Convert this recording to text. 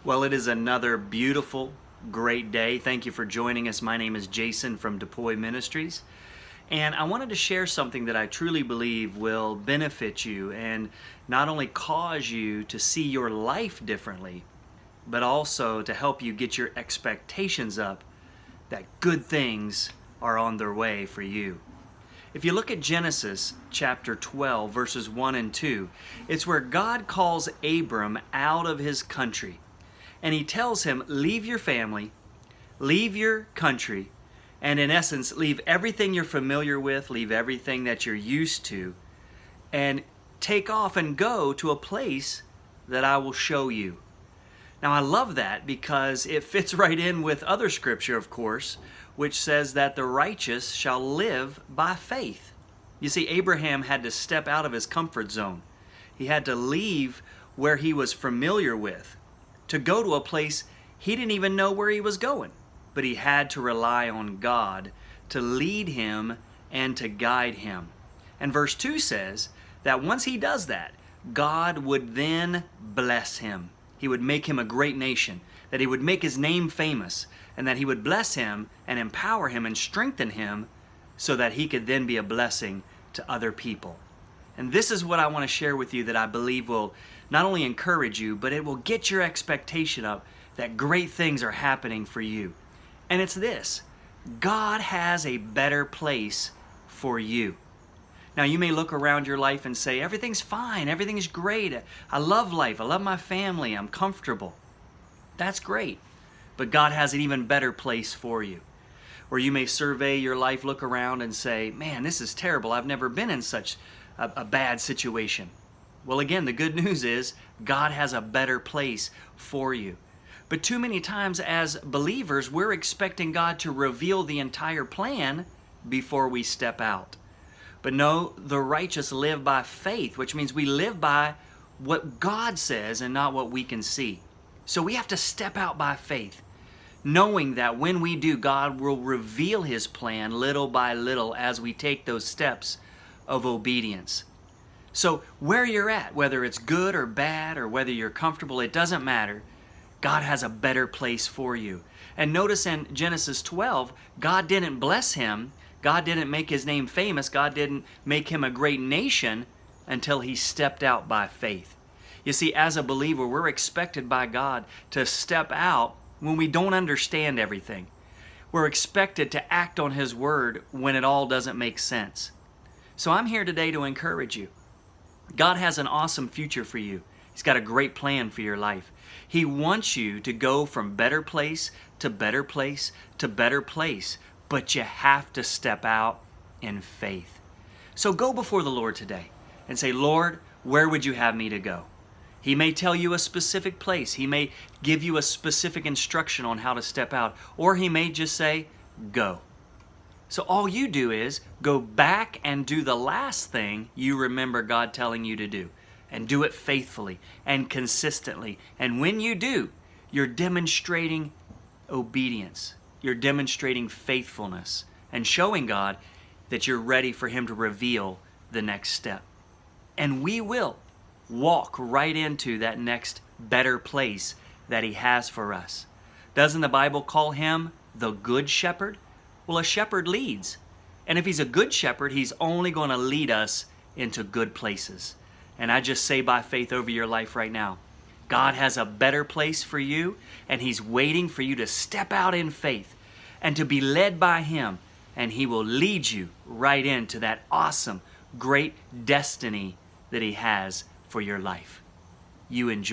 Well, it is another beautiful, great day. Thank you for joining us. My name is Jason from Depoy Ministries. And I wanted to share something that I truly believe will benefit you and not only cause you to see your life differently, but also to help you get your expectations up that good things are on their way for you. If you look at Genesis chapter 12, verses 1 and 2, it's where God calls Abram out of his country. And he tells him, leave your family, leave your country, and in essence, leave everything you're familiar with, leave everything that you're used to, and take off and go to a place that I will show you. Now, I love that because it fits right in with other scripture, of course, which says that the righteous shall live by faith. You see, Abraham had to step out of his comfort zone. He had to leave where he was familiar with to go to a place he didn't even know where he was going. But he had to rely on God to lead him and to guide him. And verse 2 says that once he does that, God would then bless him. He would make him a great nation, that he would make his name famous, and that he would bless him and empower him and strengthen him so that he could then be a blessing to other people. And this is what I want to share with you that I believe will not only encourage you, but it will get your expectation up that great things are happening for you. And it's this: God has a better place for you. Now, you may look around your life and say, everything's fine, everything's great, I love life, I love my family, I'm comfortable. That's great, but God has an even better place for you. Or you may survey your life, look around and say, man, this is terrible, I've never been in such a bad situation. Well, again, the good news is God has a better place for you. But too many times as believers, we're expecting God to reveal the entire plan before we step out. But no, the righteous live by faith, which means we live by what God says and not what we can see. So we have to step out by faith, knowing that when we do, God will reveal His plan little by little as we take those steps of obedience. So where you're at, whether it's good or bad or whether you're comfortable, it doesn't matter. God has a better place for you. And notice in Genesis 12, God didn't bless him. God didn't make his name famous. God didn't make him a great nation until he stepped out by faith. You see, as a believer, we're expected by God to step out when we don't understand everything. We're expected to act on His word when it all doesn't make sense. So I'm here today to encourage you. God has an awesome future for you. He's got a great plan for your life. He wants you to go from better place to better place to better place, but you have to step out in faith. So go before the Lord today and say, Lord, where would you have me to go? He may tell you a specific place. He may give you a specific instruction on how to step out, or He may just say, go. So all you do is go back and do the last thing you remember God telling you to do. And do it faithfully and consistently. And when you do, you're demonstrating obedience. You're demonstrating faithfulness and showing God that you're ready for Him to reveal the next step. And we will walk right into that next better place that He has for us. Doesn't the Bible call Him the Good Shepherd? Well, a shepherd leads. And if He's a good shepherd, He's only going to lead us into good places. And I just say by faith over your life right now, God has a better place for you, and He's waiting for you to step out in faith and to be led by Him, and He will lead you right into that awesome, great destiny that He has for your life. You enjoy.